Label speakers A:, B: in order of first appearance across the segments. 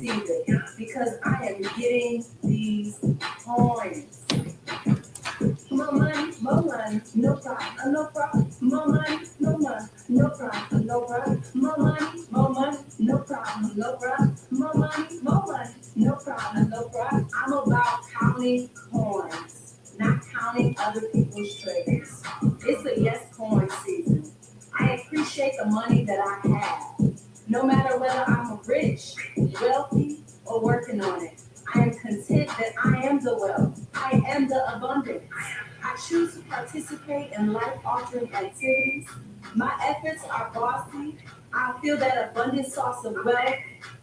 A: receive it because I am getting these coins. More money, no problem, no problem. More money, no money, no problem, no problem. More money, no problem, no problem. More money, no problem, no problem. I'm about counting coins, not counting other people's trades. It's a yes coin season. I appreciate the money that I have, no matter whether I'm rich, wealthy, or working on it. I am content that I am the wealth. I am the abundance. I choose to participate in life-altering activities. My efforts are bossy. I feel that abundant source of wealth,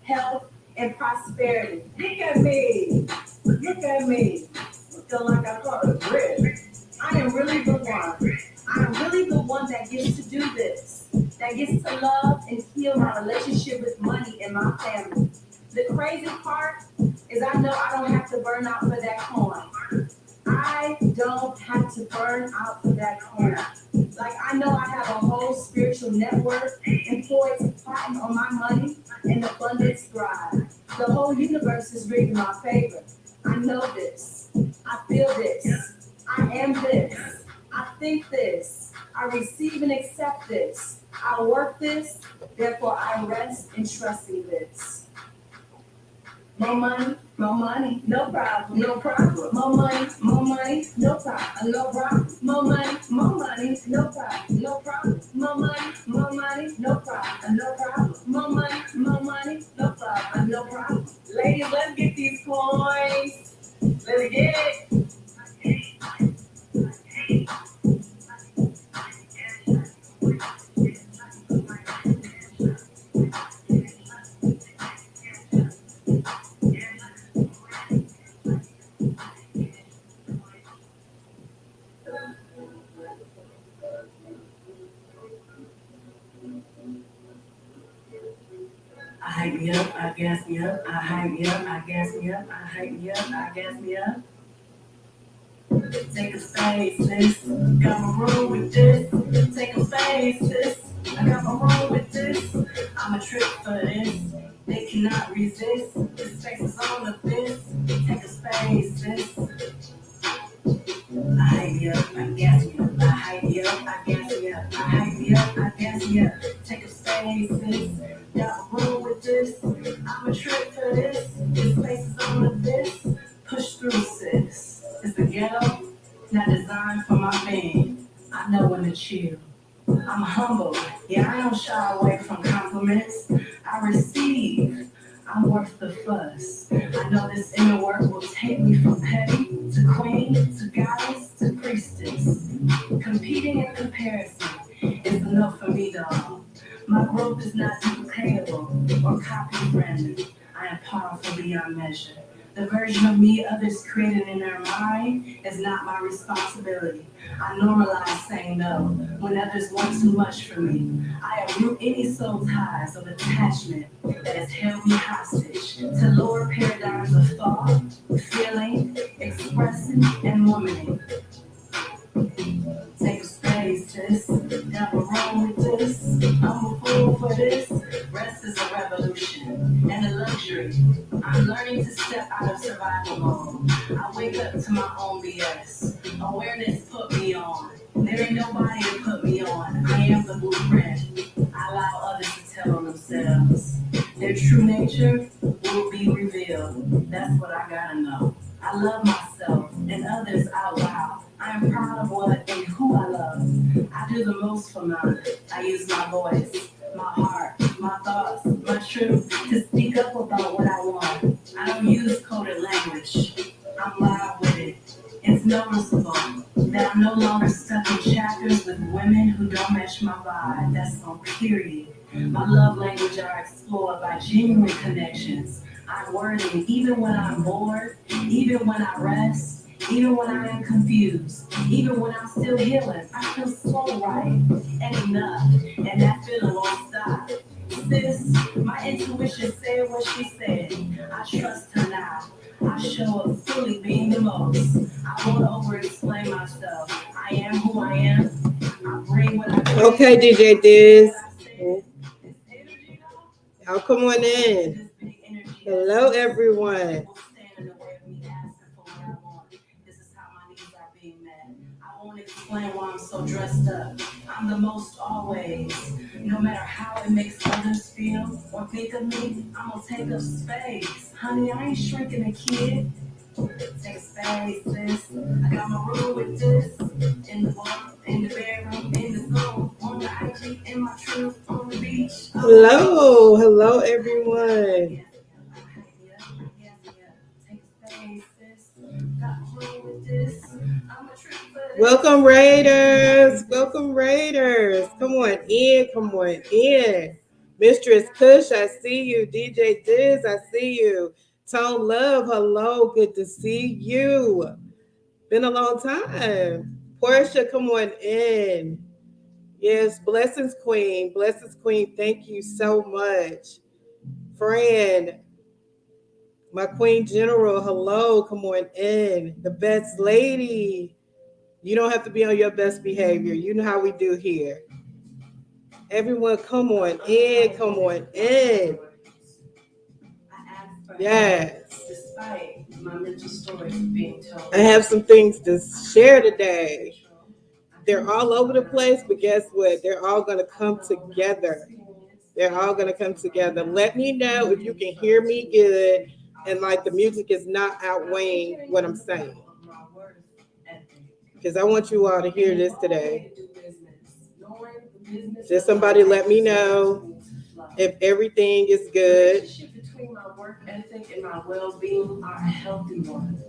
A: health, and prosperity. Look at me. Look at me. I feel like I caught a grip. I am really the one. I am really the one that gets to do this. That gets to love and heal my relationship with money and my family. The crazy part is I know I don't have to burn out for that coin. I don't have to burn out for that coin. Like I know I have a whole spiritual network employed plotting on my money and abundance thrive. The whole universe is rigged in my favor. I know this. I feel this. I am this. I think this. I receive and accept this. I work this. Therefore, I rest and trust in this. More money, no problem, no problem. More money, no problem, no problem. More money, no problem, no problem. More money, no problem, no problem. More money, no problem, no problem. Ladies, let's get these coins. Let's get it.
B: I hype me up, I gas me up, I hype me up, I gas me up, I hype me up, I gas me up. Take a space, sis. Got my room with this. Take a space, sis. I got my room with this. I'm a trip for this. They cannot resist. This space is on the fist. Take a space, sis. I hype me up, I gas me up, I hype me up, I gas me up, I hype me up, I gas me up. Take a space, sis. Got my room with this. I'm a trip for this. This place is on the fist. Push through, sis. It's the ghetto, not designed for my fame. I know when to chill. I'm humble. Yeah, I don't shy away from compliments. I receive. I'm worth the fuss. I know this inner work will take me from petty to queen to goddess to priestess. Competing in comparison is enough for me, dog. My growth is not duplicatable or copy friendly. I am powerful beyond measure. The version of me others created in their mind is not my responsibility. I normalize saying no when others want too much from me. I uproot any soul ties of attachment that has held me hostage to lower paradigms of thought, feeling, expressing, and womaning. Take a space, sis. Never wrong with this. I'm a fool for this. Rest is a revolution and a luxury. I'm learning to step out of survival mode. I wake up to my own BS. Awareness put me on. There ain't nobody to put me on. I am the blueprint. I allow others to tell on themselves. Their true nature will be revealed. That's what I gotta know. I love myself and others out loud. I am proud of what and who I love. I do the most for mine. I use my voice, my heart, my thoughts, my truth to speak up about what I want. I don't use coded language. I'm loud with it. It's noticeable that I'm no longer stuck in chapters with women who don't match my vibe. That's on period. My love language are explored by genuine connections. I'm worthy even when I'm bored, even when I rest. Even when I am confused, even when I'm still healing, I feel so right and enough, and that feeling won't stop. Sis, my intuition said what she said. I trust her now. I show up fully being the most. I won't over-explain myself. I am who I am. I bring what I bring.
C: Okay, DJ Diz. Y'all come on in. Hello, everyone.
B: Stand in the way of me asking for what I want. This is how my needs are being met. I won't explain why I'm so dressed up. I'm the most always. No matter how it makes others feel or think of me, I'm gonna take up space. Honey, I ain't shrinking a kid. Take space, sis. I got my room with this. In the bar, in the bedroom, in the phone, on the IG, in my truth, on the beach.
C: Hello, everyone. Welcome, Raiders. Welcome, Raiders. Come on in. Come on in. Mistress Kush, I see you. DJ Diz, I see you. Tone Love, hello. Good to see you. Been a long time. Portia, come on in. Yes, blessings, Queen. Blessings, Queen. Thank you so much. Friend, my Queen General, hello. Come on in. The best lady. You don't have to be on your best behavior. You know how we do here. Everyone, come on in. Come on in. Yes.
B: Despite my mental stories being told.
C: I have some things to share today. They're all over the place, but guess what? They're all going to come together. They're all going to come together. Let me know if you can hear me good and like the music is not outweighing what I'm saying. Because I want you all to hear this today. Just somebody let me know if everything is good.
B: Between my work ethic and my well-being are a healthy one.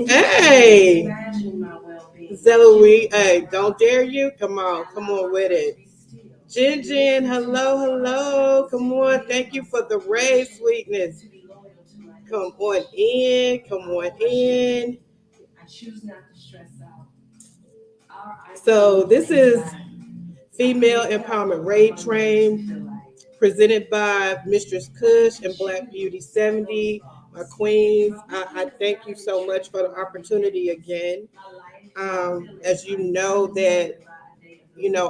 C: Hey,
B: Imagine my well-being.
C: Zoe, hey, don't dare you. Come on with it. Jin, hello. Come on, thank you for the raise, sweetness. Come on in.
B: I choose not to stress out.
C: So this is Female Empowerment Raid Train, presented by Mistress Kush and Black Beauty 70, my queens. I thank you so much for the opportunity again. As you know that,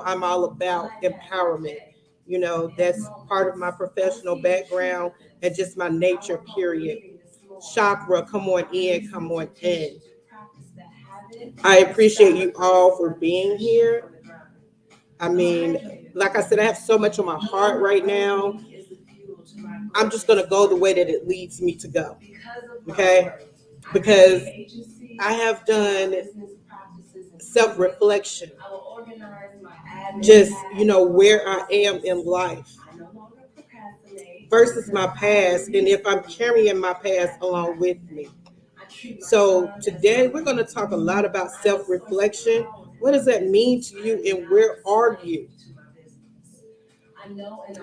C: I'm all about empowerment. That's part of my professional background and just my nature, period. Chakra, come on in, come on in. I appreciate you all for being here. I mean, like I said, I have so much on my heart right now. I'm just going to go the way that it leads me to go. Okay? Because I have done self reflection, just, where I am in life versus my past, and if I'm carrying my past along with me. So today we're going to talk a lot about self reflection. What does that mean to you, and where are you?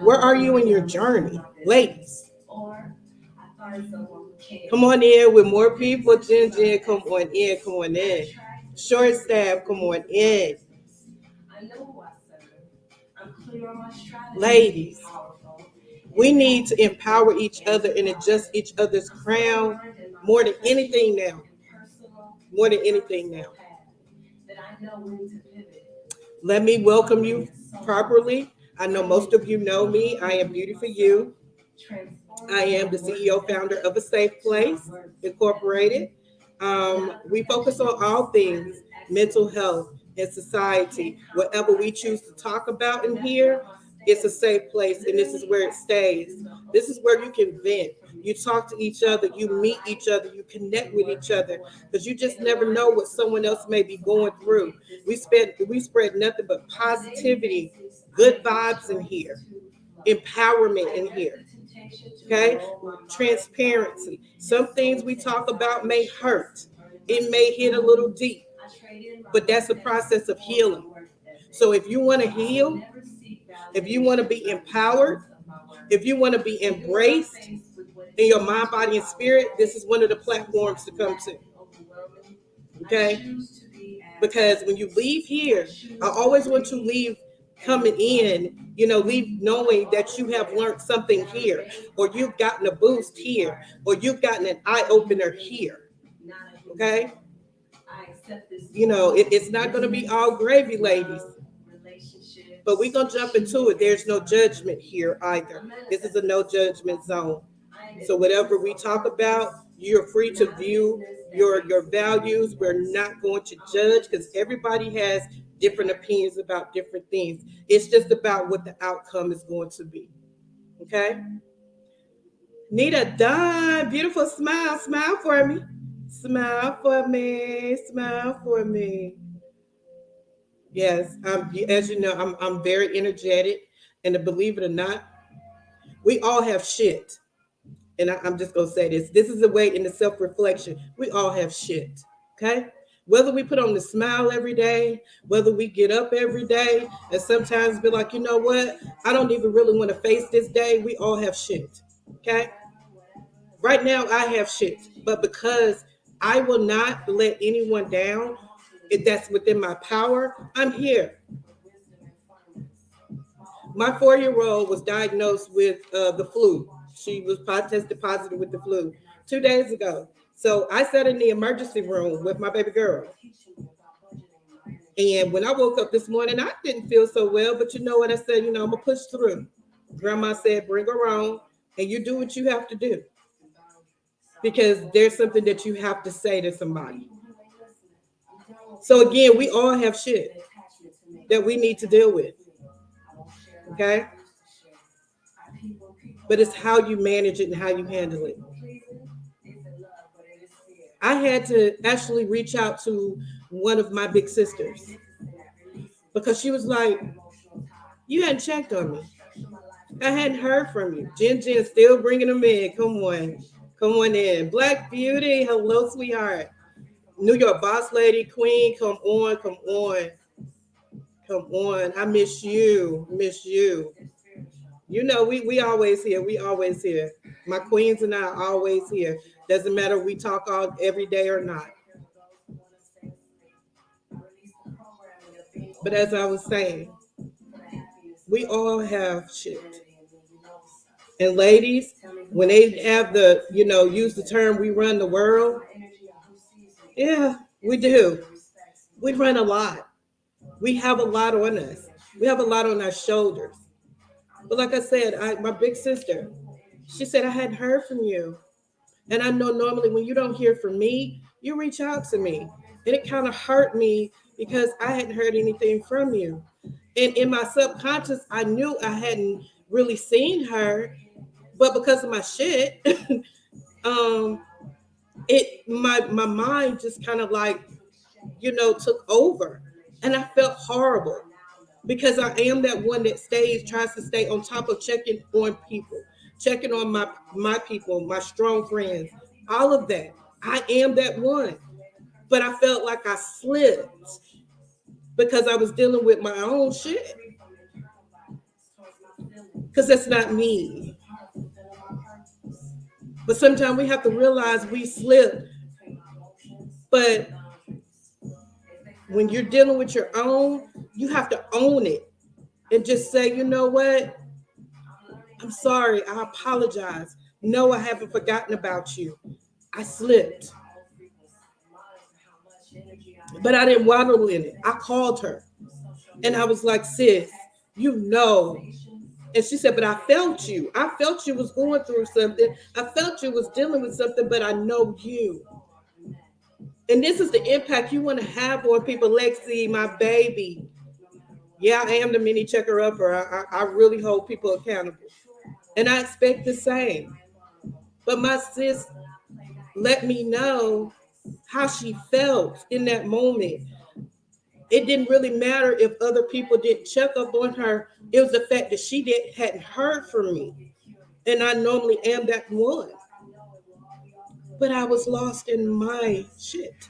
C: Where are you in your journey, ladies? Come on in with more people. Jen, come on in. Short staff, come on in. Ladies, we need to empower each other and adjust each other's crown more than anything now. More than anything now. Let me welcome you properly. I know most of you know me. I am Beauty for You. I am the CEO founder of A Safe Place Incorporated. We focus on all things mental health and society. Whatever we choose to talk about in here, it's a safe place, and this is where it stays. This is where you can vent. You talk to each other, you meet each other, you connect with each other, because you just never know what someone else may be going through. We spread nothing but positivity, good vibes in here, empowerment in here. Okay, transparency. Some things we talk about may hurt. It may hit a little deep, but that's a process of healing. So if you want to heal, if you want to be empowered, if you want to be embraced in your mind, body, and spirit, this is one of the platforms to come to. Okay? Because when you leave here, I always want you to leave coming in, leave knowing that you have learned something here, or you've gotten a boost here, or you've gotten an eye opener here. Okay? It's not going to be all gravy, ladies. But we're going to jump into it. There's no judgment here either. This is a no judgment zone. So whatever we talk about, you're free to view your values. We're not going to judge because everybody has different opinions about different things. It's just about what the outcome is going to be. Okay. Nita Dunn, beautiful smile. Smile for me. Smile for me. Smile for me. Yes, as you know, I'm very energetic, and to believe it or not, we all have shit. And I'm just gonna say this. This is a way in the self-reflection. We all have shit. Okay? Whether we put on the smile every day, whether we get up every day, and sometimes be like, you know what? I don't even really want to face this day. We all have shit. Okay? Right now I have shit. But because I will not let anyone down, if that's within my power, I'm here. My 4-year-old was diagnosed with the flu. She was tested positive with the flu 2 days ago. So I sat in the emergency room with my baby girl. And when I woke up this morning, I didn't feel so well. But you know what I said? You know, I'm going to push through. Grandma said, bring her on, and you do what you have to do. Because there's something that you have to say to somebody. So again, we all have shit that we need to deal with. Okay? But it's how you manage it and how you handle it. I had to actually reach out to one of my big sisters because she was like, you hadn't checked on me. I hadn't heard from you. Jen still bringing them in. Come on. Come on in. Black Beauty. Hello, sweetheart. New York boss lady, queen. Come on. Come on. Come on. I miss you. Miss you. You know, we always here. We always here. My queens and I are always here. Doesn't matter if we talk all every day or not. But as I was saying, we all have shit. And ladies, when they have the, use the term we run the world, yeah, we do. We run a lot. We have a lot on us. We have a lot on our shoulders. But like I said, my big sister, she said, I hadn't heard from you. And I know normally when you don't hear from me, you reach out to me. And it kind of hurt me because I hadn't heard anything from you. And in my subconscious, I knew I hadn't really seen her, but because of my shit, um, my mind just kind of like, took over. And I felt horrible because I am that one that tries to stay on top of checking on people, checking on my people, my strong friends, all of that. I am that one. But I felt like I slipped because I was dealing with my own shit. Because that's not me. But sometimes we have to realize we slip. But when you're dealing with your own, you have to own it and just say, you know what? I'm sorry. I apologize. No, I haven't forgotten about you. I slipped. But I didn't waddle in it. I called her and I was like, sis, you know. And she said, but I felt you. I felt you was going through something. I felt you was dealing with something, but I know you. And this is the impact you want to have on people. Lexi, my baby. Yeah, I am the mini checker upper. I really hold people accountable. And I expect the same. But my sis let me know how she felt in that moment. It didn't really matter if other people didn't check up on her. It was the fact that hadn't heard from me. And I normally am that one. But I was lost in my shit.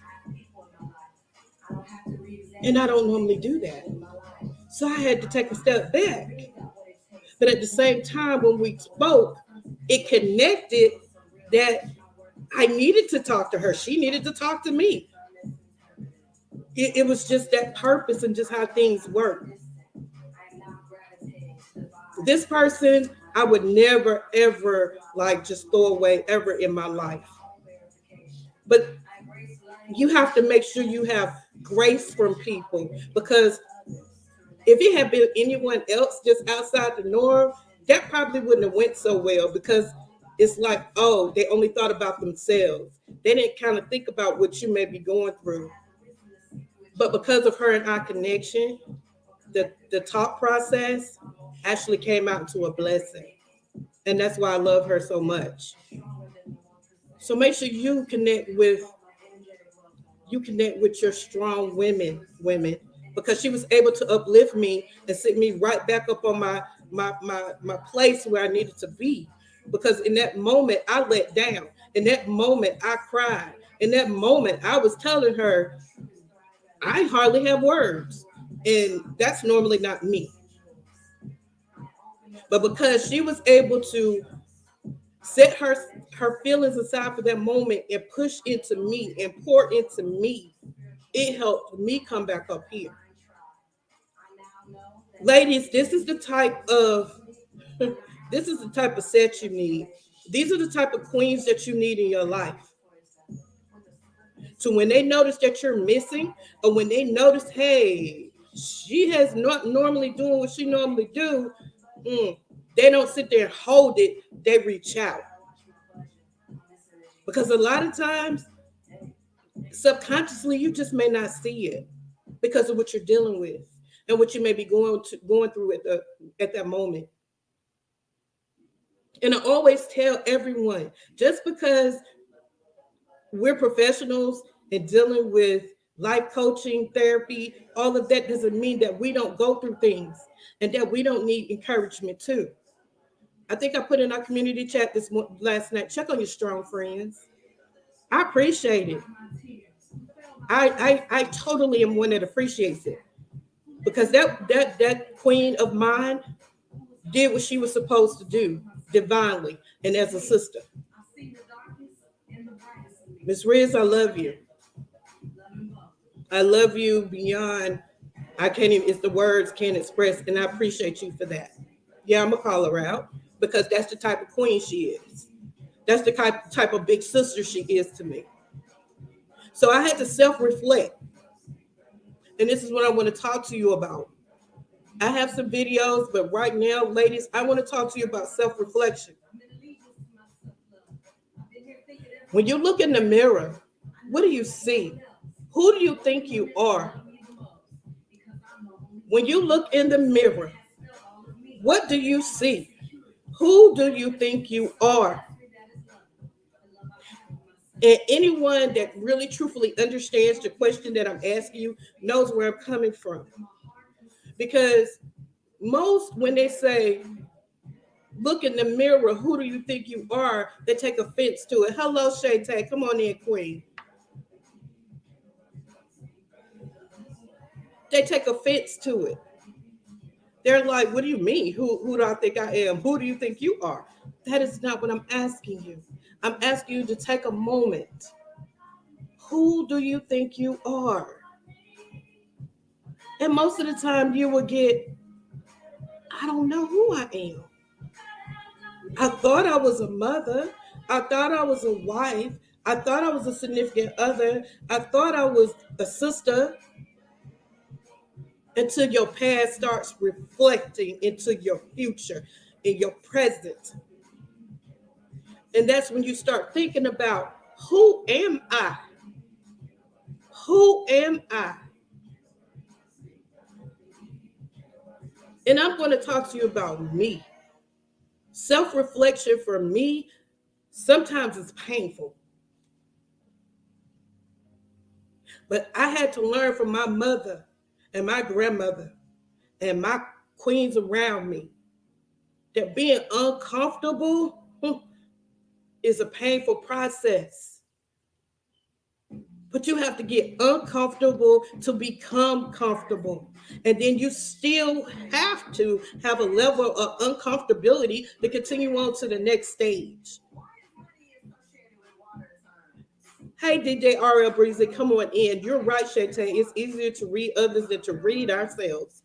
C: And I don't normally do that. So I had to take a step back. But at the same time, when we spoke, it connected that I needed to talk to her. She needed to talk to me. It was just that purpose and just how things work. This person, I would never, ever like just throw away ever in my life. But you have to make sure you have grace from people because if it had been anyone else just outside the norm, that probably wouldn't have went so well because it's like, oh, they only thought about themselves. They didn't kind of think about what you may be going through. But because of her and I connection, the talk process actually came out to a blessing. And that's why I love her so much. So make sure you connect with your strong women, because she was able to uplift me and sit me right back up on my place where I needed to be. Because in that moment I let down. In that moment I cried. In that moment I was telling her I hardly have words. And that's normally not me. But because she was able to set her feelings aside for that moment and push into me and pour into me, it helped me come back up here. Ladies, this is the type of set you need. These are the type of queens that you need in your life. So when they notice that you're missing, or when they notice, hey, she has not normally doing what she normally do, mm, they don't sit there and hold it. They reach out. Because a lot of times, subconsciously, you just may not see it because of what you're dealing with and what you may be going through at that moment. And I always tell everyone, just because we're professionals and dealing with life coaching, therapy, all of that doesn't mean that we don't go through things and that we don't need encouragement too. I think I put in our community chat last night. Check on your strong friends. I appreciate it. I totally am one that appreciates it, because that queen of mine did what she was supposed to do divinely and as a sister. Miss Riz, I love you. I love you beyond. I can't even. It's the words can't express, and I appreciate you for that. Yeah, I'm gonna call her out because that's the type of queen she is. That's the type of big sister she is to me. So I had to self reflect, and this is what I want to talk to you about. I have some videos, but right now, ladies, I want to talk to you about self reflection. When you look in the mirror, what do you see? Who do you think you are? When you look in the mirror, what do you see? Who do you think you are? And anyone that really truthfully understands the question that I'm asking you knows where I'm coming from. Because most, when they say, look in the mirror, who do you think you are, they take offense to it. Hello, Shay Tay. Come on in, Queen. They take offense to it. They're like, what do you mean? Who do I think I am? Who do you think you are? That is not what I'm asking you. I'm asking you to take a moment. Who do you think you are? And most of the time you will get, I don't know who I am. I thought I was a mother. I thought I was a wife. I thought I was a significant other. I thought I was a sister, until your past starts reflecting into your future, in your present. And that's when you start thinking about, who am I? Who am I? And I'm going to talk to you about me. Self reflection for me, sometimes it's painful. But I had to learn from my mother and my grandmother and my queens around me that being uncomfortable is a painful process. But you have to get uncomfortable to become comfortable. And then you still have to have a level of uncomfortability to continue on to the next stage. Hey, DJ RL Breezy, come on in. You're right, Shante. It's easier to read others than to read ourselves.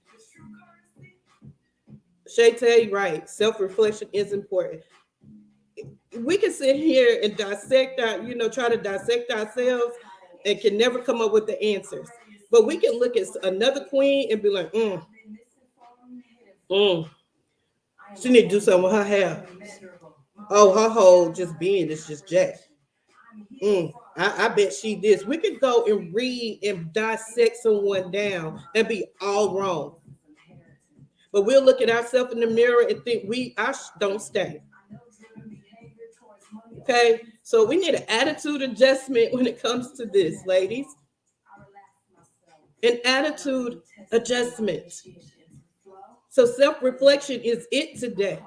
C: Shante, right. Self-reflection is important. We can sit here and try to dissect ourselves and can never come up with the answers. But we can look at another queen and be like, she need to do something with her hair. Oh, her whole just being is just jacked. I bet she this. We could go and read and dissect someone down and be all wrong. But we'll look at ourselves in the mirror and think don't stay. Okay, so we need an attitude adjustment when it comes to this, ladies. An attitude adjustment. So self-reflection is it today.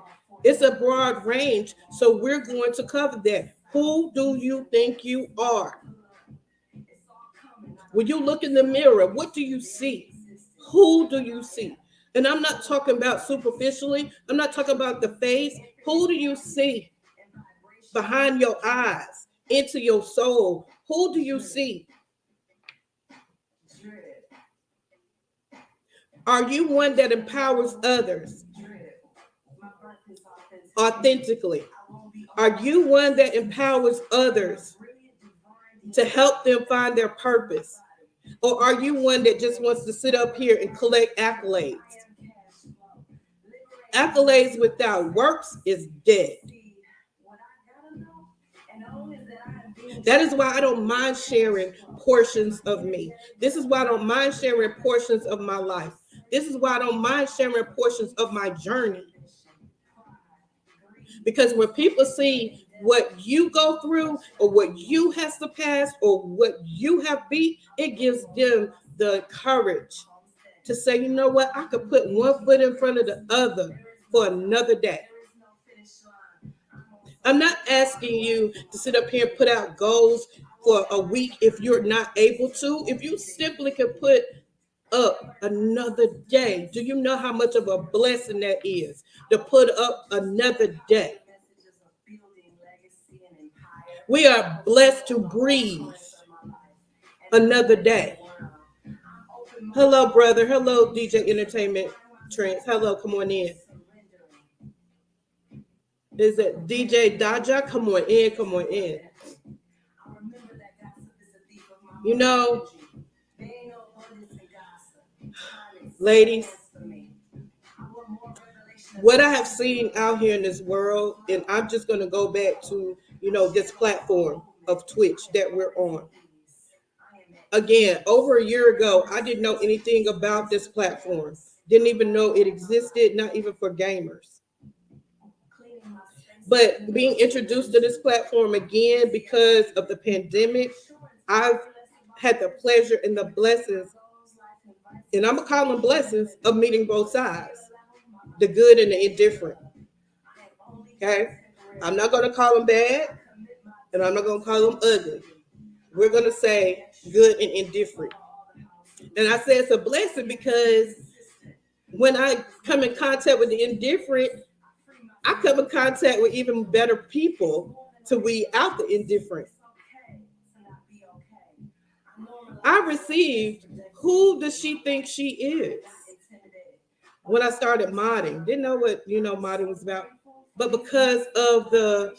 C: It's a broad range, so we're going to cover that. Who do you think you are? When you look in the mirror, what do you see? Who do you see? And I'm not talking about superficially. I'm not talking about the face. Who do you see behind your eyes, into your soul? Who do you see? Are you one that empowers others authentically? Are you one that empowers others to help them find their purpose? Or are you one that just wants to sit up here and collect accolades? Accolades without works is dead. That is why I don't mind sharing portions of me. This is why I don't mind sharing portions of my life. This is why I don't mind sharing portions of my journey. Because when people see what you go through or what you have to pass or what you have beat, it gives them the courage to say, you know what, I could put one foot in front of the other for another day. I'm not asking you to sit up here and put out goals for a week if you're not able to. If you simply can put up another day, do you know how much of a blessing that is to put up another day? We are blessed to breathe another day. Hello, brother. Hello, DJ Entertainment Trends. Hello, come on in. Is it DJ Daja? Come on in, come on in. You know, ladies, what I have seen out here in this world, and I'm just going to go back to, this platform of Twitch that we're on. Again, over a year ago, I didn't know anything about this platform. Didn't even know it existed, not even for gamers. But being introduced to this platform again because of the pandemic, I've had the pleasure and the blessings, and I'm going to call them blessings, of meeting both sides, the good and the indifferent. Okay? I'm not going to call them bad, and I'm not going to call them ugly. We're going to say good and indifferent. And I say it's a blessing because when I come in contact with the indifferent, I come in contact with even better people to weed out the indifferent. I received, who does she think she is? When I started modding, didn't know what modding was about, but because of the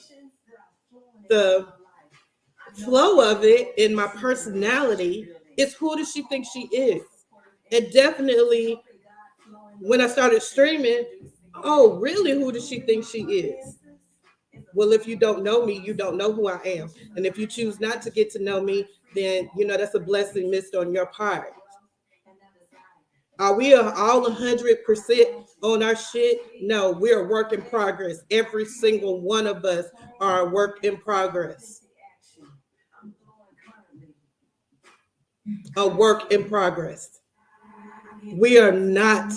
C: flow of it in my personality, it's who does she think she is? And definitely when I started streaming, oh, really, who does she think she is? Well, if you don't know me, you don't know who I am. And if you choose not to get to know me, then, that's a blessing missed on your part. Are we all 100% on our shit? No, we're a work in progress. Every single one of us are a work in progress. A work in progress. We are not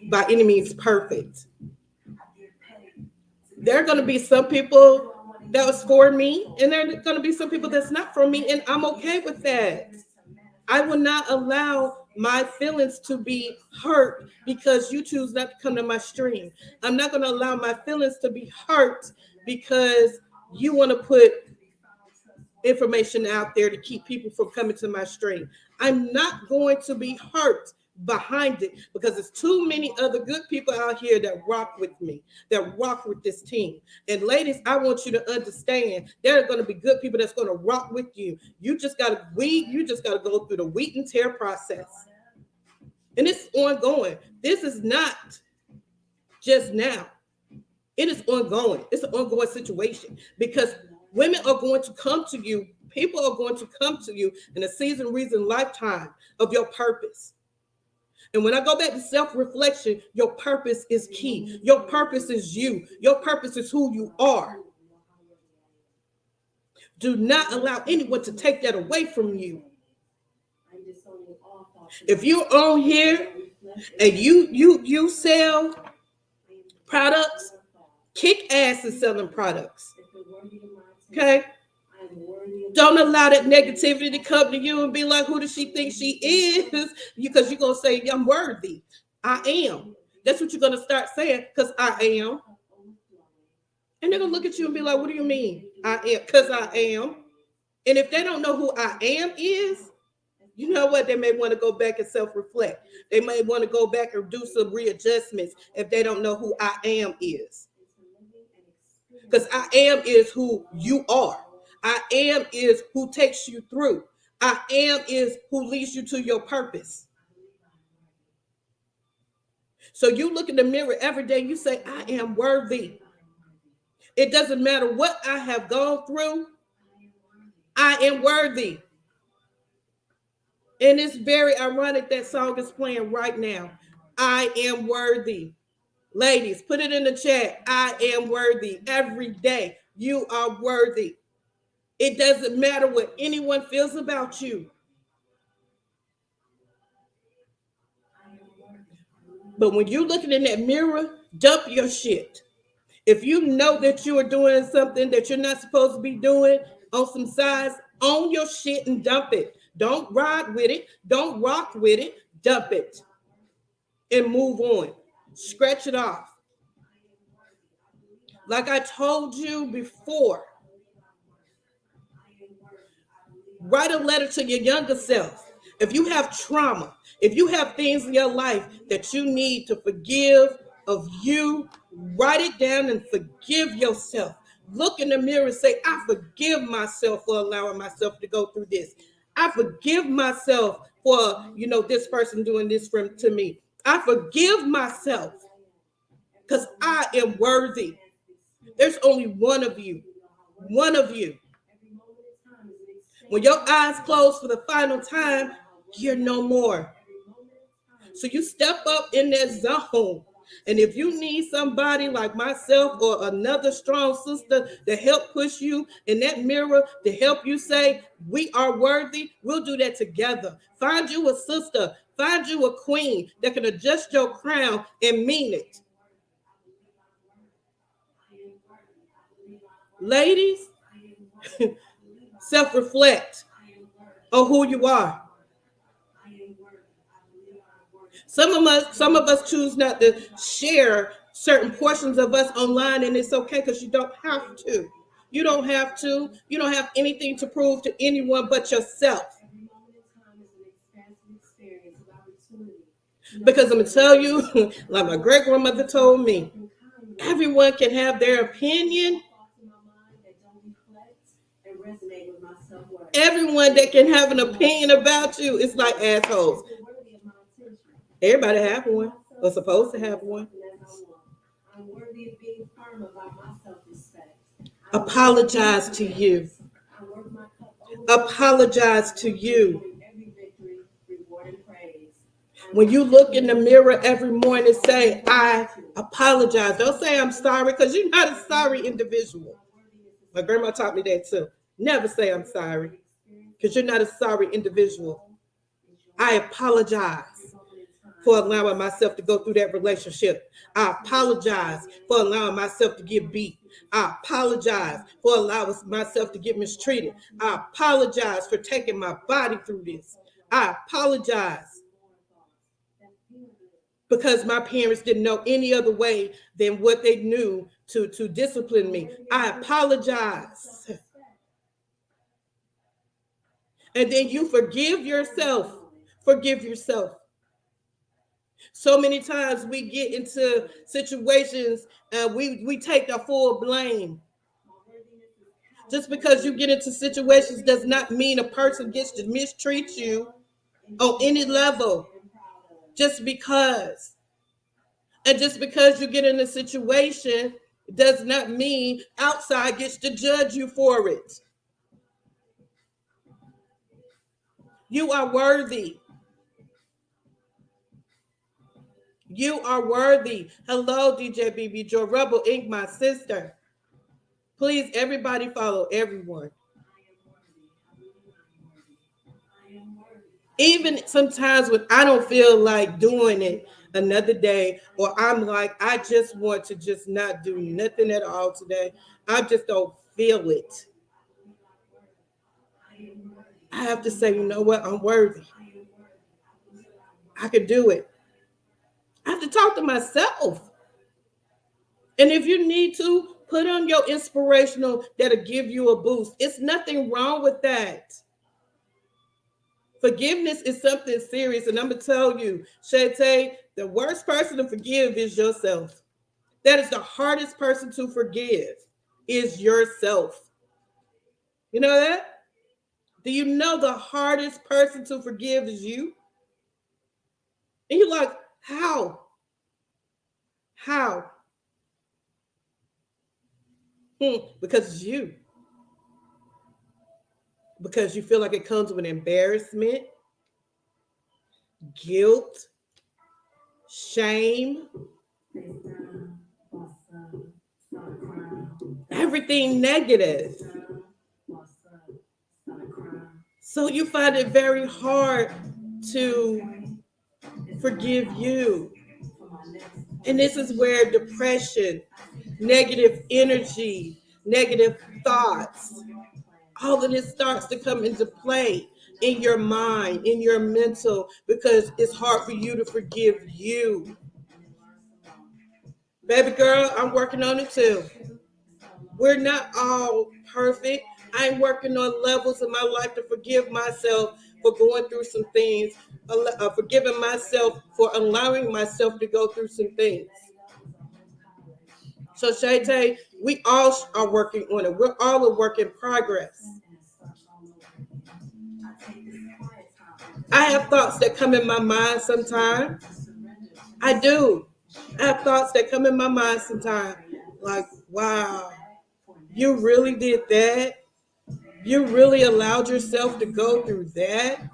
C: by any means perfect. There are going to be some people that was for me, and there are going to be some people that's not for me, and I'm okay with that. I will not allow my feelings to be hurt because you choose not to come to my stream. I'm not going to allow my feelings to be hurt because you want to put information out there to keep people from coming to my stream. I'm not going to be hurt behind it because there's too many other good people out here that rock with me, that rock with this team. And ladies, I want you to understand there are going to be good people that's going to rock with you. You just got to go through the wheat and tear process. And it's ongoing. This is not just now. It is ongoing. It's an ongoing situation because women are going to come to you. People are going to come to you in a season, reason, lifetime of your purpose. And when I go back to self-reflection, your purpose is key. Your purpose is you. Your purpose is who you are. Do not allow anyone to take that away from you. If you're on here and you sell products, kick ass in selling products. Okay? Don't allow that negativity to come to you and be like, who does she think she is? Because you're going to say, I'm worthy. I am. That's what you're going to start saying, because I am. And they're going to look at you and be like, what do you mean? I am, because I am. And if they don't know who I am is, you know what? They may want to go back and self-reflect. They may want to go back and do some readjustments if they don't know who I am is. Because I am is who you are. I am is who takes you through. I am is who leads you to your purpose. So you look in the mirror every day, you say, I am worthy. It doesn't matter what I have gone through. I am worthy. And it's very ironic that song is playing right now. I am worthy. Ladies, put it in the chat. I am worthy. Every day, you are worthy. It doesn't matter what anyone feels about you. But when you're looking in that mirror, dump your shit. If you know that you are doing something that you're not supposed to be doing on some sides, own your shit and dump it. Don't ride with it. Don't rock with it. Dump it and move on. Scratch it off. Like I told you before, write a letter to your younger self. If you have trauma, if you have things in your life that you need to forgive of you, write it down and forgive yourself. Look in the mirror and say, I forgive myself for allowing myself to go through this. I forgive myself for, this person doing this to me. I forgive myself because I am worthy. There's only one of you. One of you. When your eyes close for the final time, you're no more. So you step up in that zone. And if you need somebody like myself or another strong sister to help push you in that mirror, to help you say, we are worthy, we'll do that together. Find you a sister, find you a queen that can adjust your crown and mean it. Ladies, self-reflect on who you are. Some of us choose not to share certain portions of us online, and it's okay because you don't have to. You don't have to. You don't have anything to prove to anyone but yourself. Because I'm gonna tell you, like my great grandmother told me, everyone can have their opinion. Everyone that can have an opinion about you is like assholes. Everybody have one, or supposed to have one. Apologize to you. Apologize to you. When you look in the mirror every morning, say, I apologize. Don't say I'm sorry, because you're not a sorry individual. My grandma taught me that too. Never say I'm sorry, because you're not a sorry individual. I apologize for allowing myself to go through that relationship. I apologize for allowing myself to get beat. I apologize for allowing myself to get mistreated. I apologize for taking my body through this. I apologize because my parents didn't know any other way than what they knew to discipline me. I apologize. And then you forgive yourself. Forgive yourself. So many times we get into situations and we take the full blame. Just because you get into situations does not mean a person gets to mistreat you on any level. Just because. And just because you get in a situation It does not mean outside gets to judge you for it. You are worthy. You are worthy. Hello, DJ BB Joy Rebel Inc., my sister. Please, everybody follow everyone. Even sometimes when I don't feel like doing it another day, or I'm like, I just want to just not do nothing at all today. I just don't feel it. I have to say, you know what? I'm worthy. I can do it. I have to talk to myself. And if you need to, put on your inspirational that'll give you a boost. It's nothing wrong with that. Forgiveness is something serious. And I'm going to tell you, Shante, the worst person to forgive is yourself. That is the hardest person to forgive is yourself. You know that? Do you know the hardest person to forgive is you? And you're like, how? How? Because it's you. Because you feel like it comes with embarrassment, guilt, shame, everything negative. So you find it very hard to forgive you. And this is where depression, negative energy, negative thoughts, all of this starts to come into play in your mind, in your mental, because it's hard for you to forgive you. Baby girl, I'm working on it too. We're not all perfect. I'm working on levels in my life to forgive myself for going through some things, forgiving myself for allowing myself to go through some things. So, Shayte, we all are working on it. We're all a work in progress. I have thoughts that come in my mind sometimes. I do. I have thoughts that come in my mind sometimes. Like, wow, you really did that? You really allowed yourself to go through that?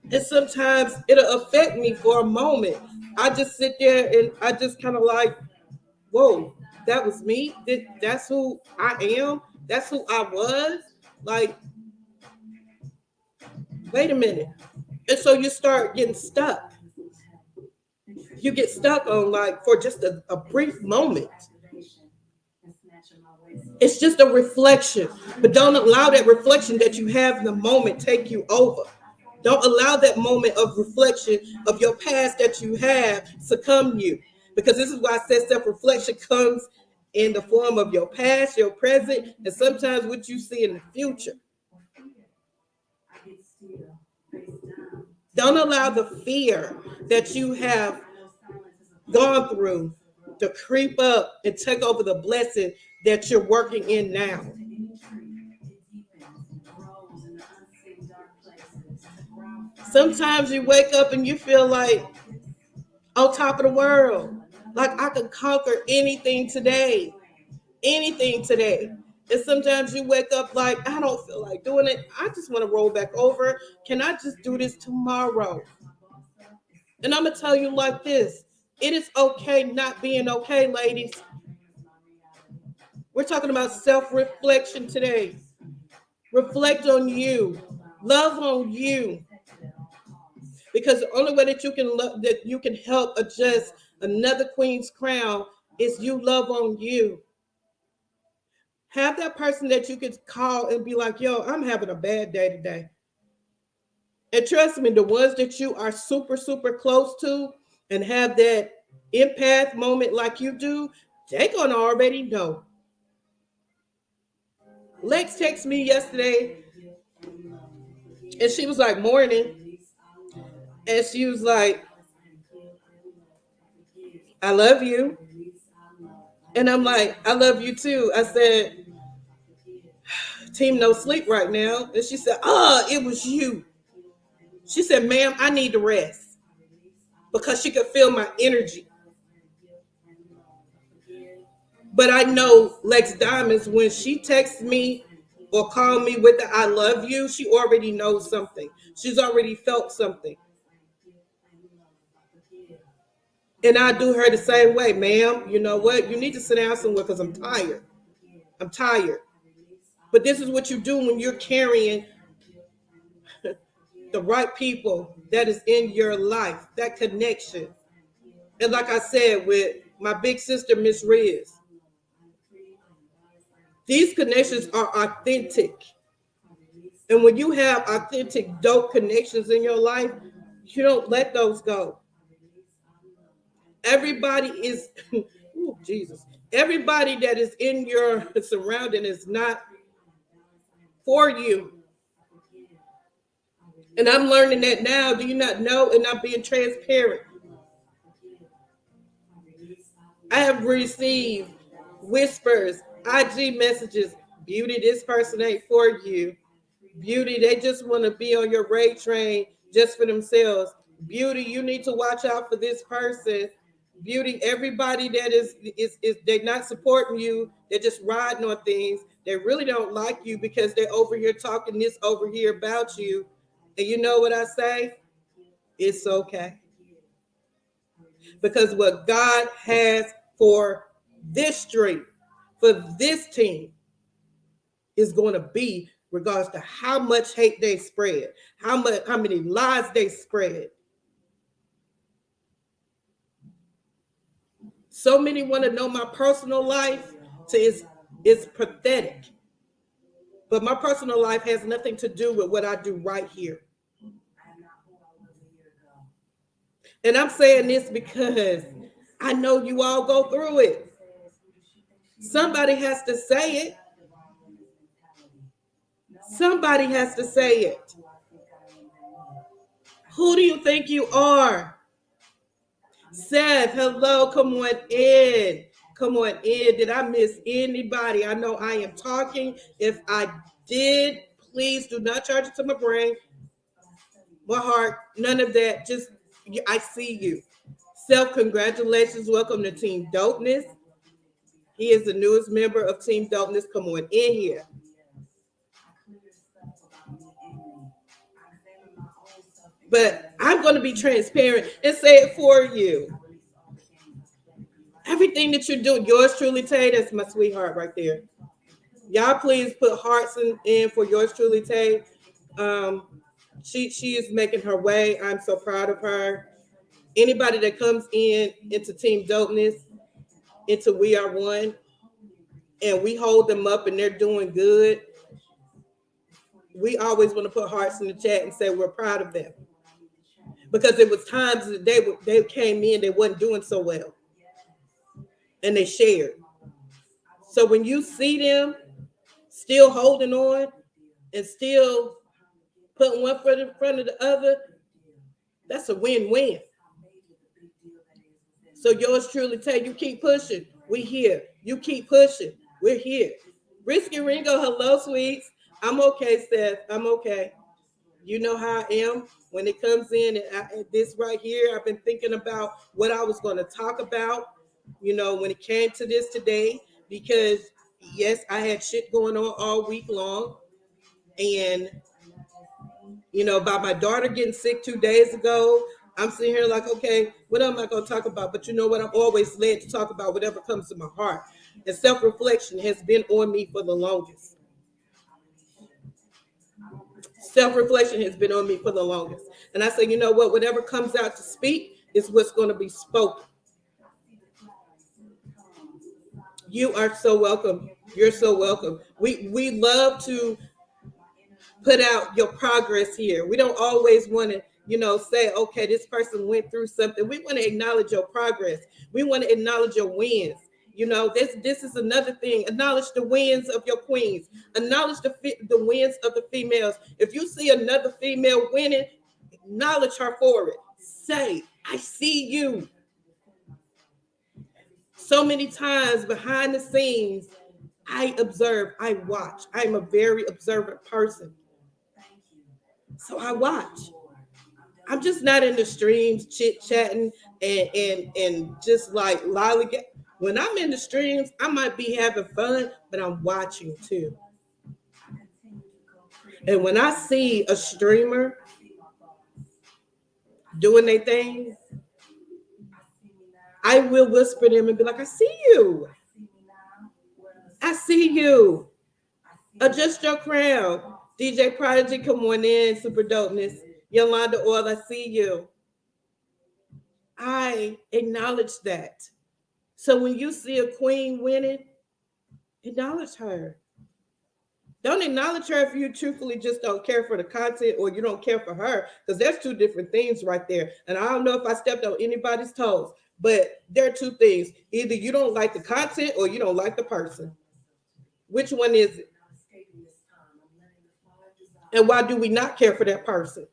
C: And sometimes it'll affect me for a moment. I just sit there and I just kind of like, whoa, that was me. That's who I am. That's who I was. Like, wait a minute. And so you start getting stuck. You get stuck on like for just a brief moment. It's just a reflection, but don't allow that reflection that you have in the moment take you over. Don't allow that moment of reflection of your past that you have succumb you. Because this is why I said self-reflection comes in the form of your past, your present, and sometimes what you see in the future. Don't allow the fear that you have gone through to creep up and take over the blessing that you're working in now. Sometimes you wake up and you feel like on top of the world. Like I can conquer anything today. Anything today. And sometimes you wake up like, I don't feel like doing it. I just want to roll back over. Can I just do this tomorrow? And I'm going to tell you like this. It is okay not being okay, ladies. We're talking about self-reflection today. Reflect on you. Love on you. Because the only way that you can love, that you can help adjust another queen's crown is you love on you. Have that person that you could call and be like, yo, I'm having a bad day today. And trust me, the ones that you are super, super close to and have that empath moment like you do, they're going to already know. Lex texted me yesterday and she was like, morning. And she was like, I love you. And I'm like, I love you too. I said, team no sleep right now. And she said, it was you. She said, ma'am, I need to rest because she could feel my energy. But I know Lex Diamonds, when she texts me or call me with the I love you, she already knows something. She's already felt something. And I do her the same way, ma'am. You know what? You need to sit down somewhere because I'm tired. I'm tired. But this is what you do when you're carrying the right people that is in your life, that connection. And like I said, with my big sister, Miss Riz, these connections are authentic. And when you have authentic, dope connections in your life, you don't let those go. Everybody is, ooh, Jesus, everybody that is in your surrounding is not for you. And I'm learning that now. Do you not know? And not being transparent. I have received whispers, IG messages. Beauty, this person ain't for you. Beauty, they just want to be on your rate train just for themselves. Beauty, you need to watch out for this person. Beauty, everybody that is they're not supporting you. They're just riding on things. They really don't like you because they're over here talking this over here about you. And you know what I say? It's okay. Because what God has for this street, for this team, is going to be regards to how much hate they spread, how many lies they spread. So many want to know my personal life. To it's pathetic. But my personal life has nothing to do with what I do right here. And I'm saying this because I know you all go through it. Somebody has to say it. Somebody has to say it. Who do you think you are? Seth, hello, come on in. Come on in. Did I miss anybody? I know I am talking. If I did, please do not charge it to my brain, my heart, none of that. Just, I see you. Self, congratulations. Welcome to Team Dopeness. He is the newest member of Team Dopeness. Come on in here. But I'm going to be transparent and say it for you. Everything that you're doing, yours truly, Tay, that's my sweetheart right there. Y'all please put hearts in for yours truly, Tay. She is making her way. I'm so proud of her. Anybody that comes into Team Dopeness, into We Are One, and we hold them up and they're doing good, we always want to put hearts in the chat and say we're proud of them. Because it was times that they came in, they wasn't doing so well. And they shared. So when you see them still holding on and still putting one foot in front of the other, that's a win-win. So yours truly, Tay, you keep pushing. We here. You keep pushing. We're here. Risky Ringo, hello, sweets. I'm okay, Seth. I'm okay. You know how I am when it comes in. And this right here, I've been thinking about what I was going to talk about, when it came to this today, because yes, I had shit going on all week long. And, by my daughter getting sick 2 days ago, I'm sitting here like, okay, what am I going to talk about? But you know what? I'm always led to talk about whatever comes to my heart. And self-reflection has been on me for the longest. Self-reflection has been on me for the longest. And I say, you know what? Whatever comes out to speak is what's going to be spoken. You are so welcome. You're so welcome. We love to put out your progress here. We don't always want to, say, okay, this person went through something. We want to acknowledge your progress. We want to acknowledge your wins. This is another thing. Acknowledge the wins of your queens. Acknowledge the wins of the females. If you see another female winning, acknowledge her for it. Say, I see you. So many times behind the scenes, I observe, I watch. I'm a very observant person. So I watch. I'm just not in the streams chit-chatting and just like lollygag. When I'm in the streams, I might be having fun, but I'm watching too. And when I see a streamer doing their thing, I will whisper them and be like, I see you. I see you. Adjust your crown. DJ Prodigy, come on in. Super dopeness. Yolanda Oil, I see you. I acknowledge that. So when you see a queen winning, acknowledge her. Don't acknowledge her if you truthfully just don't care for the content or you don't care for her, because there's two different things right there. And I don't know if I stepped on anybody's toes, but there are two things. Either you don't like the content or you don't like the person. Which one is it? And why do we not care for that person?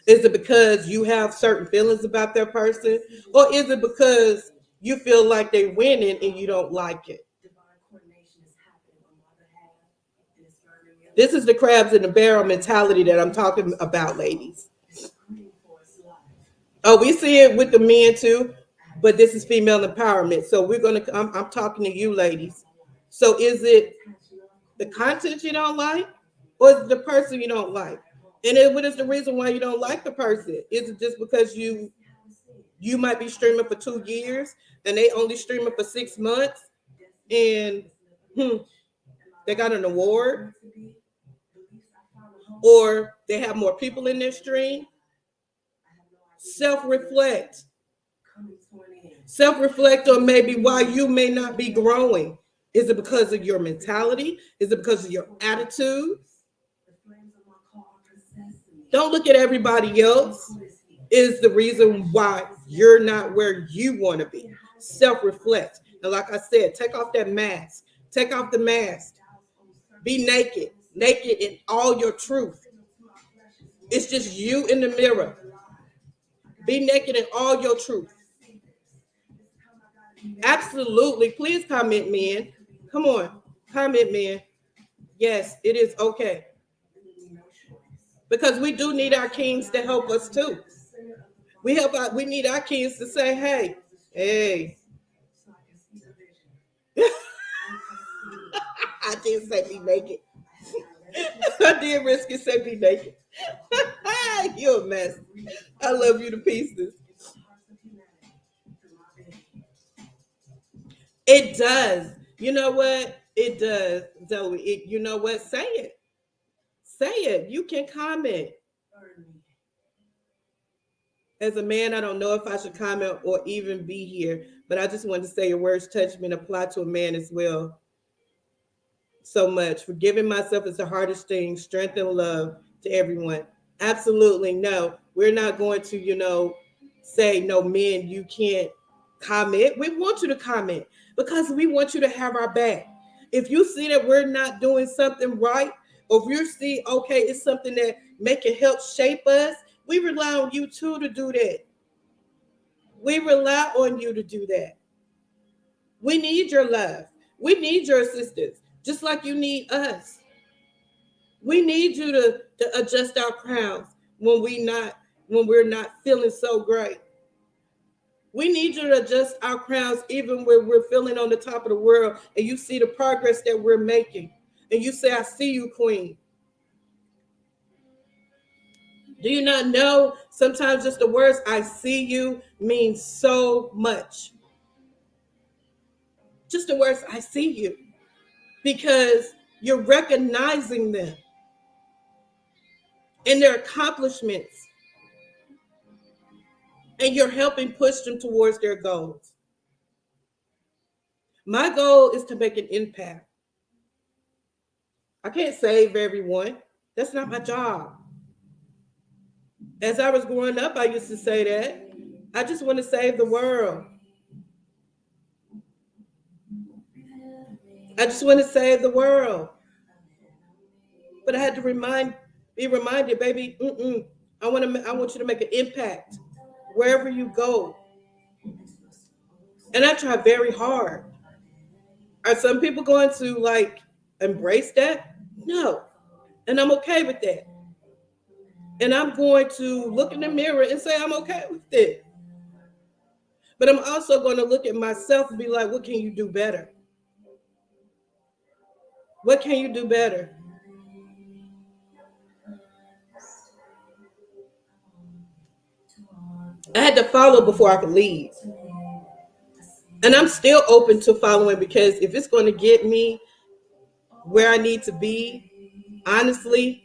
C: Is it because you have certain feelings about that person? Or is it because you feel like they're winning and you don't like it? This is the crabs in the barrel mentality that I'm talking about, ladies. Oh, we see it with the men too, but this is female empowerment. So I'm talking to you, ladies. So is it the content you don't like, or is it the person you don't like? And then what is the reason why you don't like the person? Is it just because you might be streaming for 2 years and they only streaming for 6 months and they got an award, or they have more people in their stream? Self-reflect. Self-reflect on maybe why you may not be growing. Is it because of your mentality? Is it because of your attitude? Don't look at everybody else is the reason why you're not where you want to be. Self-reflect. And like I said, take off that mask. Take off the mask. Be naked. Naked in all your truth. It's just you in the mirror. Be naked in all your truth. Absolutely. Please comment, men. Come on. Comment, men. Yes, it is okay. Because we do need our kings to help us too. We need our kings to say, hey, hey. I did say be naked. I did risk it, say be naked. You're a mess. I love you to pieces. It does. You know what? It does. Zoe, you know what? Say it. Say it. You can comment. As a man, I don't know if I should comment or even be here, but I just wanted to say your words touch me and apply to a man as well. So much. Forgiving myself is the hardest thing. Strength and love to everyone. Absolutely no. We're not going to, say no, men, you can't comment. We want you to comment because we want you to have our back. If you see that we're not doing something right, or if you see, okay, it's something that may can help shape us, we rely on you too to do that. We rely on you to do that. We need your love. We need your assistance, just like you need us. We need you to adjust our crowns when we're not feeling so great. We need you to adjust our crowns even when we're feeling on the top of the world and you see the progress that we're making. And you say, I see you, Queen. Do you not know sometimes just the words I see you means so much? Just the words I see you. Because you're recognizing them and their accomplishments, and you're helping push them towards their goals. My goal is to make an impact. I can't save everyone. That's not my job. As I was growing up, I used to say that. I just want to save the world. I just want to save the world. But I had to be reminded, baby, I want you to make an impact wherever you go. And I try very hard. Are some people going to embrace that? No. And I'm okay with that. And I'm going to look in the mirror and say I'm okay with it. But I'm also going to look at myself and be like, what can you do better? What can you do better? I had to follow before I could lead. And I'm still open to following because if it's going to get me where I need to be, honestly,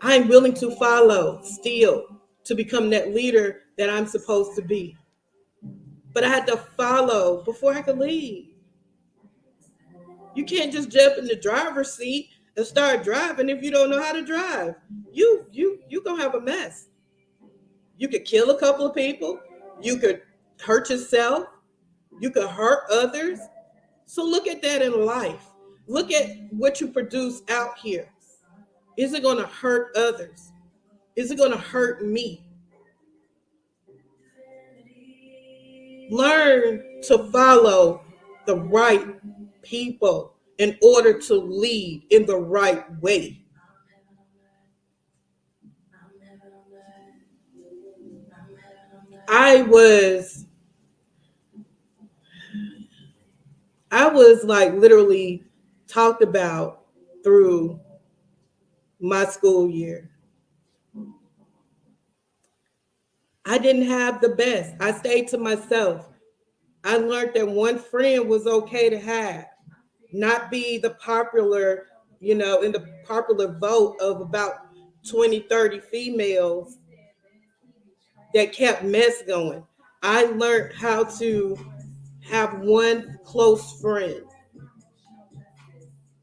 C: I'm willing to follow still to become that leader that I'm supposed to be. But I had to follow before I could lead. You can't just jump in the driver's seat and start driving if you don't know how to drive. You gonna have a mess. You could kill a couple of people. You could hurt yourself. You could hurt others. So look at that in life. Look at what you produce out here. Is it going to hurt others? Is it going to hurt me? Learn to follow the right people in order to lead in the right way. I was I was like literally talked about through my school year. I didn't have the best. I stayed to myself. I learned that one friend was okay to have, not be the popular, in the popular vote of about 20, 30 females that kept mess going. I learned how to have one close friend.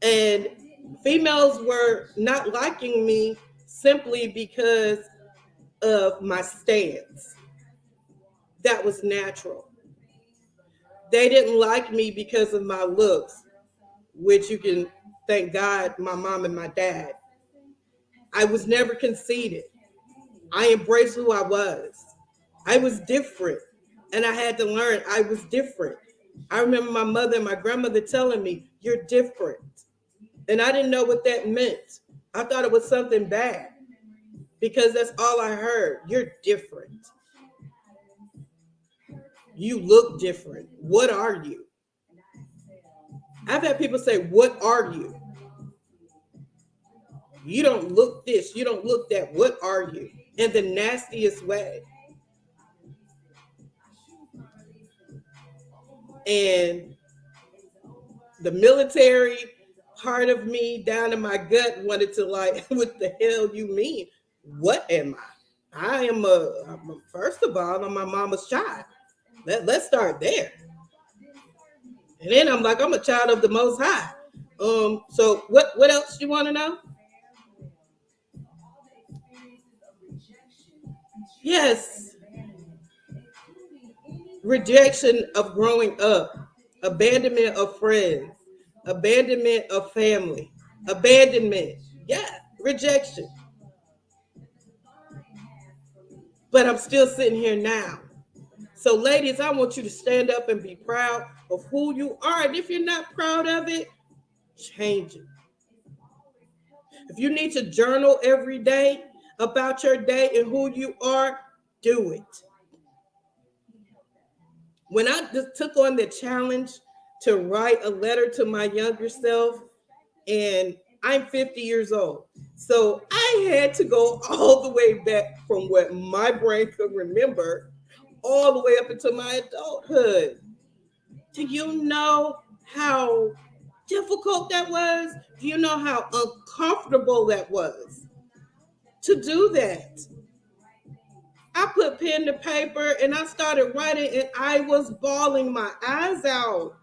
C: And females were not liking me simply because of my stance. That was natural. They didn't like me because of my looks, which you can thank God, my mom and my dad. I was never conceited. I embraced who I was. I was different. And I had to learn I was different. I remember my mother and my grandmother telling me, you're different. And I didn't know what that meant. I thought it was something bad because that's all I heard. You're different. You look different. What are you? I've had people say, what are you? You don't look this. You don't look that. What are you? In the nastiest way. And the military part of me down in my gut wanted to like, what the hell you mean? What am I? First of all, I'm my mama's child. Let's start there. And then I'm like, I'm a child of the Most High. So what else you want to know? Yes, rejection of growing up, abandonment of friends, abandonment of family, abandonment. Yeah, rejection. But I'm still sitting here now. So, ladies, I want you to stand up and be proud of who you are. And if you're not proud of it, change it. If you need to journal every day about your day and who you are, do it. When I just took on the challenge to write a letter to my younger self, and I'm 50 years old. So I had to go all the way back from what my brain could remember all the way up into my adulthood. Do you know how difficult that was? Do you know how uncomfortable that was to do that? I put pen to paper and I started writing and I was bawling my eyes out.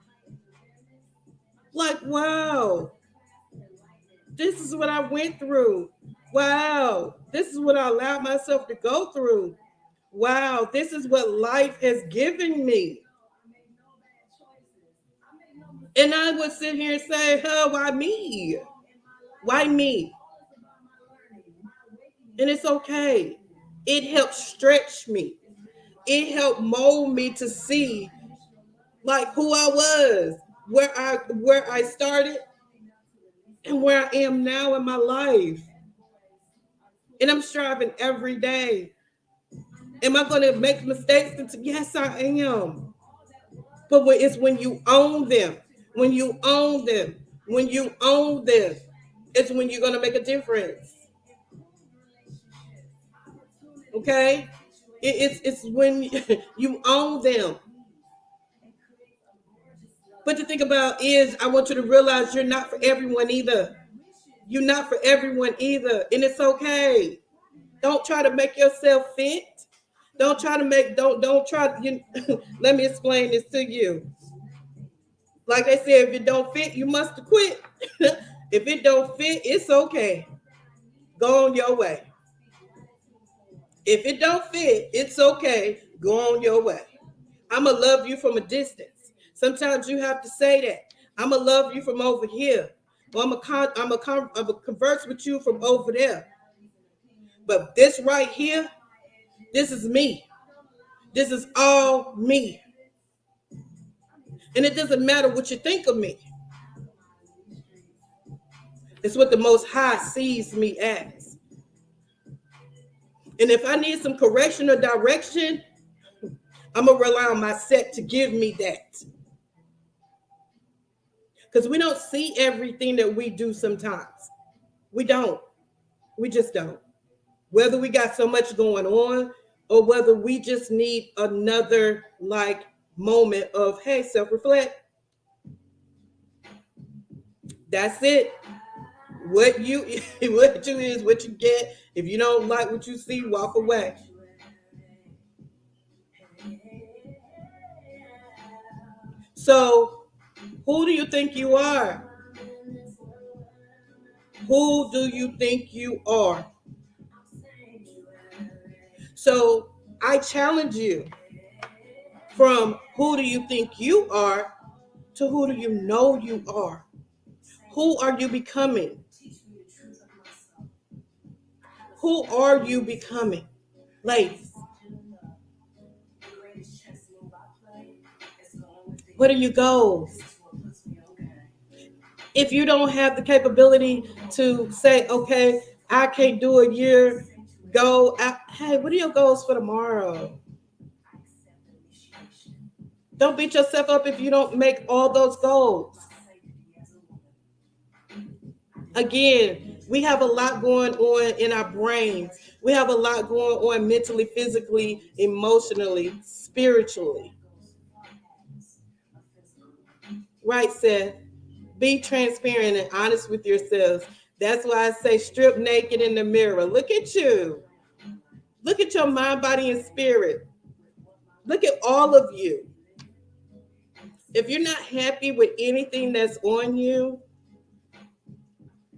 C: Like, wow, this is what I went through. Wow, this is what I allowed myself to go through. Wow, this is what life has given me. And I would sit here and say, huh, why me? Why me? And it's okay. It helped stretch me. It helped mold me to see like who I was, where I started and where I am now in my life. And I'm striving every day Am I going to make mistakes? Yes, I am. But it's when you own them, when you own them, when you own them, it's when you're going to make a difference. Okay? It's when you own them. But the thing about is, I want you to realize you're not for everyone either. You're not for everyone either. And it's okay. Don't try to make yourself fit. Don't try to make, don't try, let me explain this to you. Like they said, if it don't fit, you must quit. If it don't fit, it's okay. Go on your way. If it don't fit, it's okay. Go on your way. I'ma love you from a distance. Sometimes you have to say that. I'ma love you from over here. Or I'ma converse with you from over there. But this right here, this is me. This is all me. And it doesn't matter what you think of me. It's what the Most High sees me as. And if I need some correction or direction, I'm going to rely on my set to give me that. Because we don't see everything that we do sometimes. We don't. We just don't. Whether we got so much going on or whether we just need another moment of, hey, self-reflect. That's it. What you is what you get. If you don't like what you see, walk away. So, who do you think you are? Who do you think you are? So, I challenge you from who do you think you are to who do you know you are? Who are you becoming? Who are you becoming? Ladies, what are your goals? If you don't have the capability to say, okay, I can't do a year goal, hey, what are your goals for tomorrow? Don't beat yourself up if you don't make all those goals. Again, we have a lot going on in our brains. We have a lot going on mentally, physically, emotionally, spiritually. Right, Seth? Be transparent and honest with yourselves. That's why I say strip naked in the mirror. Look at you. Look at your mind, body, and spirit. Look at all of you. If you're not happy with anything that's on you,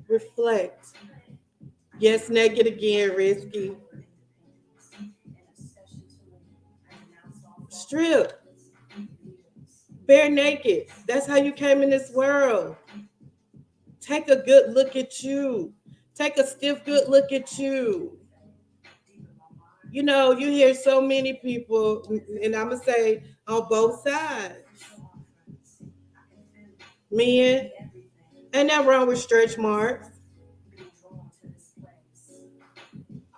C: reflect. Yes, naked again, risky. Strip. Bare naked. That's how you came in this world. Take a good look at you. Take a stiff, good look at you. You know, you hear so many people, and I'm going to say on both sides. Men, ain't that wrong with stretch marks?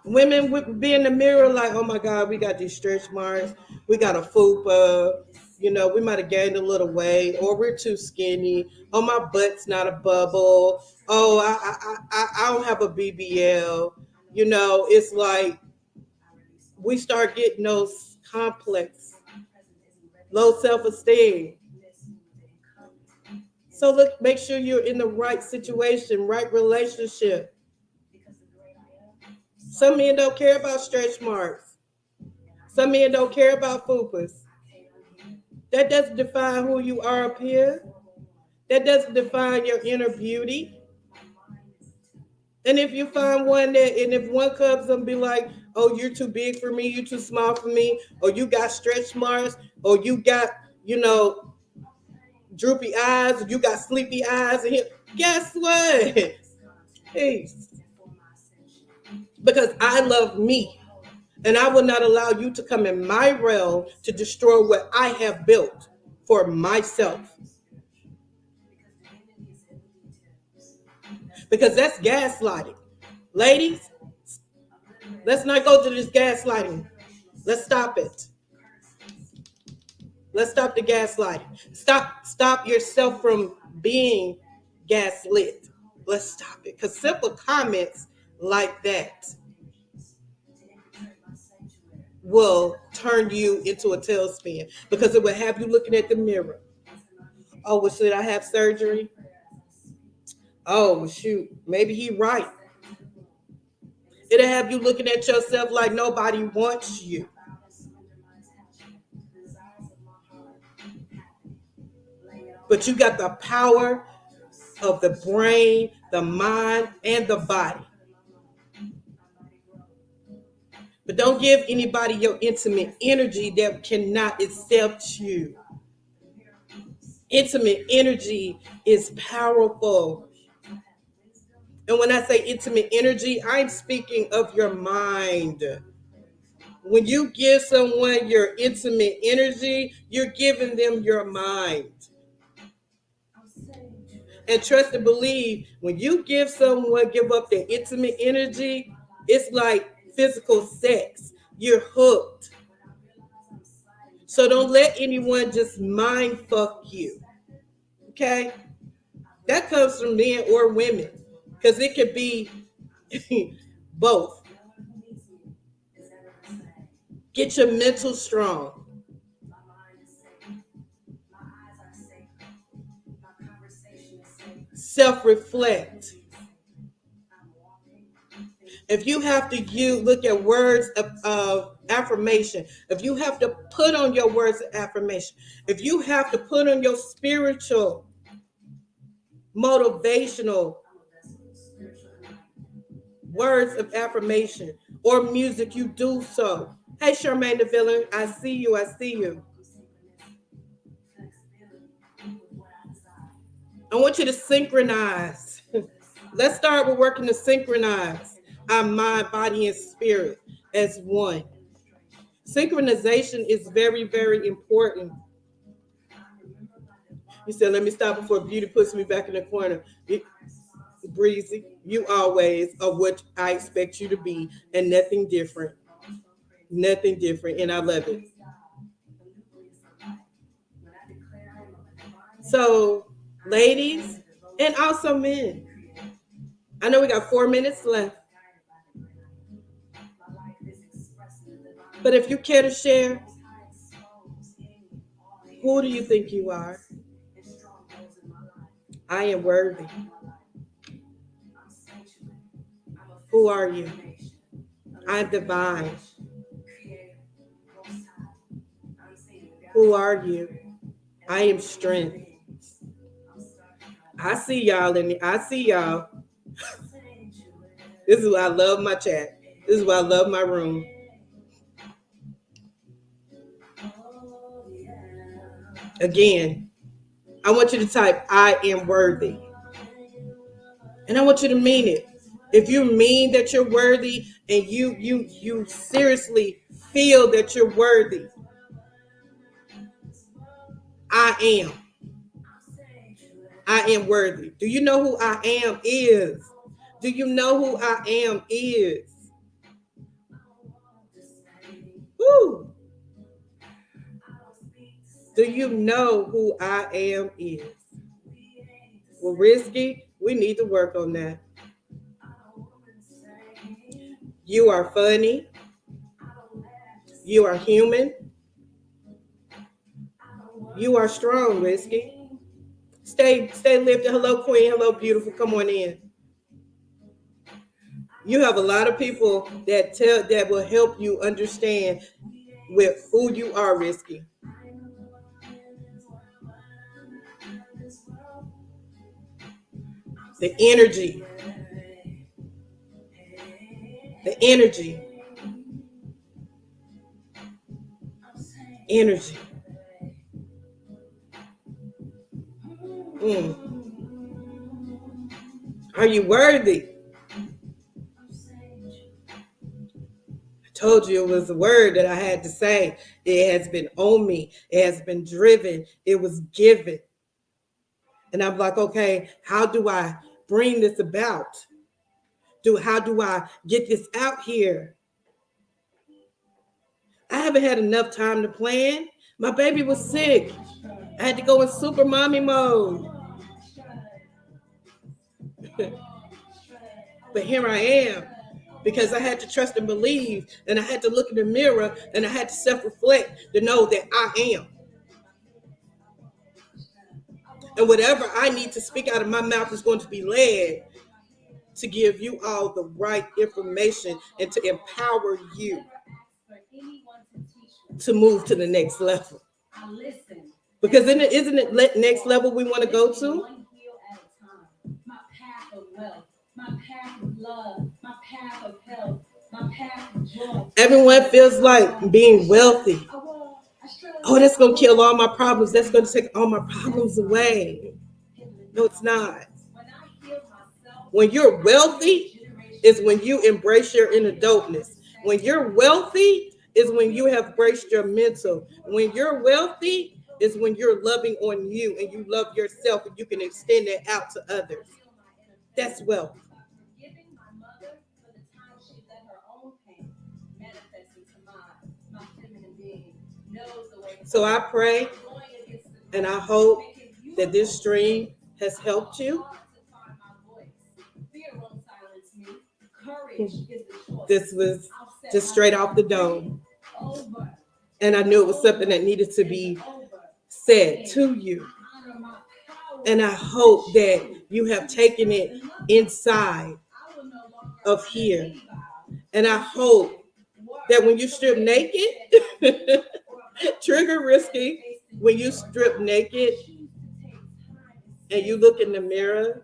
C: Women would be in the mirror like, oh my God, we got these stretch marks. We got a fupa. You know, we might have gained a little weight, or we're too skinny. Oh, my butt's not a bubble. Oh, I don't have a BBL. You know, it's like we start getting those complex, low self-esteem. So look, make sure you're in the right situation, right relationship. Some men don't care about stretch marks. Some men don't care about fupas. That doesn't define who you are up here. That doesn't define your inner beauty. And if you find one and if one comes and be like, oh, you're too big for me, you're too small for me, or you got stretch marks, or you got, droopy eyes, or you got sleepy eyes, and guess what? Peace. Because I love me. And I will not allow you to come in my realm to destroy what I have built for myself. Because that's gaslighting. Ladies, let's not go to this gaslighting. Let's stop it. Let's stop the gaslighting. Stop yourself from being gaslit. Let's stop it. Because simple comments like that will turn you into a tailspin because it will have you looking at the mirror. Oh, well, should I have surgery? Oh, well, shoot, maybe he right. It'll have you looking at yourself like nobody wants you. But you got the power of the brain, the mind, and the body. But don't give anybody your intimate energy that cannot accept you. Intimate energy is powerful. And when I say intimate energy, I'm speaking of your mind. When you give someone your intimate energy, you're giving them your mind. And trust and believe, when you give up their intimate energy, it's like physical sex. You're hooked. So don't let anyone just mind fuck you. Okay? That comes from men or women. Because it could be both. Get your mental strong. Self-reflect. If you have to look at words of affirmation, if you have to put on your words of affirmation, if you have to put on your spiritual, motivational words of affirmation or music, you do so. Hey, Charmaine the villain, I see you. I see you. I want you to synchronize. Let's start with working to synchronize our mind, body, and spirit as one. Synchronization is very, very important. You said, let me stop before beauty puts me back in the corner. Breezy, you always are what I expect you to be, and nothing different. Nothing different, and I love it. So, ladies, and also men, I know we got 4 minutes left. But if you care to share, who do you think you are? I am worthy. Who are you? I'm divine. Who are you? I am strength. I see y'all in I see y'all. This is why I love my chat. This is why I love my room. Again, I want you to type I am worthy. And I want you to mean it. If you mean that you're worthy and you seriously feel that you're worthy, I am. I am worthy. Do you know who I am is? Do you know who I am is? Woo. Do you know who I am is? Well, Risky, we need to work on that. You are funny. You are human. You are strong, Risky. Stay lifted. Hello, Queen. Hello, beautiful. Come on in. You have a lot of people that will help you understand with who you are, Risky. The energy. The energy. Energy. Are you worthy? I told you it was a word that I had to say. It has been on me. It has been driven. It was given. And I'm like, okay, how do I bring this about? How do I get this out here? I haven't had enough time to plan. My baby was sick. I had to go in super mommy mode. But here I am because I had to trust and believe, and I had to look in the mirror, and I had to self reflect to know that I am. And whatever I need to speak out of my mouth is going to be led to give you all the right information and to empower you to move to the next level. Because isn't it next level we want to go to?
A: My path of wealth, my path of love, my path of health, my path of joy.
C: Everyone feels like being wealthy. Oh, that's going to kill all my problems. That's going to take all my problems away. No, it's not. When you're wealthy is when you embrace your inner dopeness. When you're wealthy is when you have embraced your mental. When you're wealthy is when you're loving on you and you love yourself and you can extend that out to others. That's wealth. So I pray and I hope that this stream has helped you. This was just straight off the dome. And I knew it was something that needed to be said to you. And I hope that you have taken it inside of here. And I hope that when you strip naked, trigger risky, when you strip naked and you look in the mirror,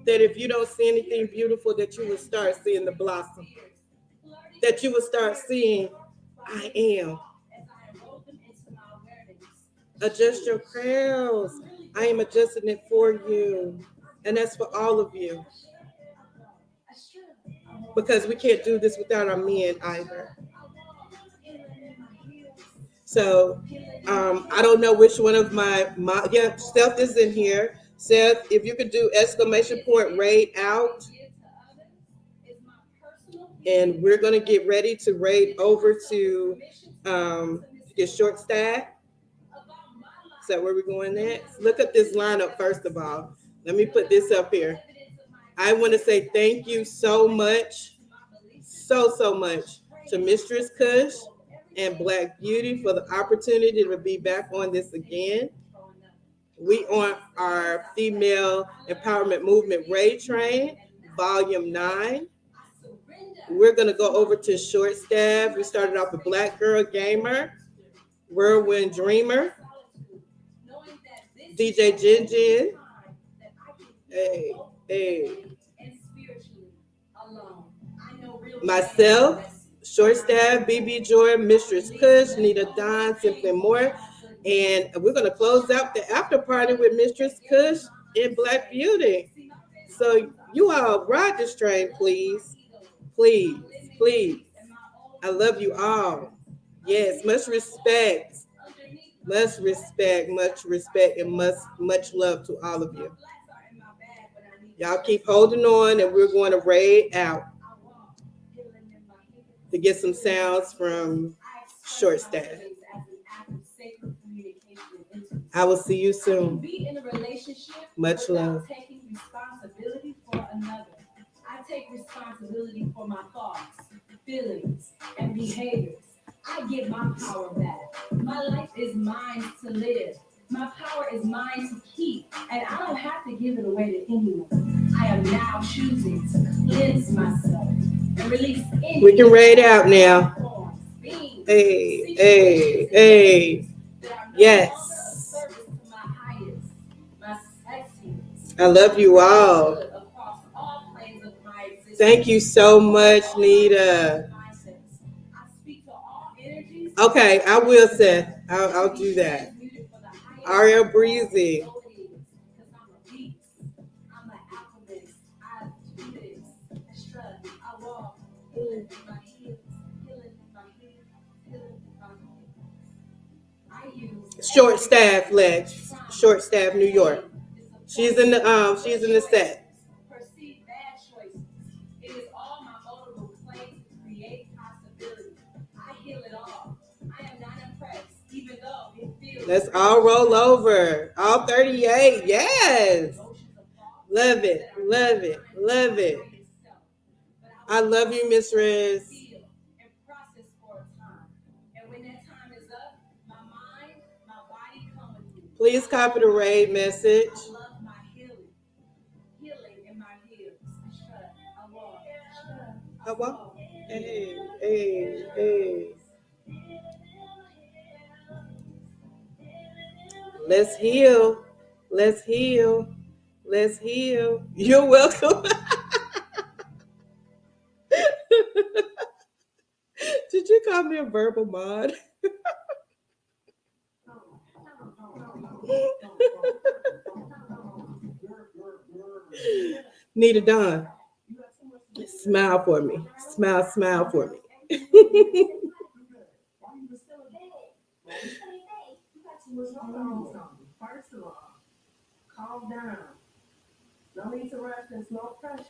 C: that if you don't see anything beautiful, that you will start seeing the blossom. That you will start seeing, I am. Adjust your crowns. I am adjusting it for you. And that's for all of you. Because we can't do this without our men either. So I don't know which one of yeah, Seth is in here. Seth, if you could do exclamation point raid out. And we're going to get ready to raid over to get short staff. Is that where we're going next? Look at this lineup first of all. Let me put this up here. I want to say thank you so much, so much to Mistress Kush and Black Beauty for the opportunity to be back on this again. We on our Female Empowerment Movement Raid Train, Volume 9. We're going to go over to short staff. We started off with Black Girl Gamer, Whirlwind Dreamer, DJ Jin Jin. Hey. Myself, short staff, BB Joy, Mistress Kush, Nita Don, Simply More. And we're going to close out the after party with Mistress Kush and Black Beauty. So you all ride this train, please. Please. I love you all. Yes, much respect, and much love to all of you. Y'all keep holding on, and we're going to raid out to get some sounds from short staff. I will see you soon. Much love.
A: I take responsibility for my thoughts, feelings, and behaviors. I get my power back. My life is mine to live. My power is mine to keep, and I don't have to give it away to anyone. I am now choosing to cleanse myself and release any.
C: We can raid out now. Hey. Yes. I love you all. Thank you so much, Nita. Okay, I will, Seth. I'll do that. Ariel Breezy. Short staff, Lex. Short staff, New York. She's in the set. Let's all roll over. All 38. Yes. Love it. Love it. Love it. I love you, Miss Riz. Please copy the raid message. I walk. Hey, hey, hey. Let's heal. Let's heal. Let's heal. You're welcome. Did you call me a verbal mod? Nita Don, smile for me. Smile, smile for me.
A: First of all, calm down. No need to rush. There's no pressure.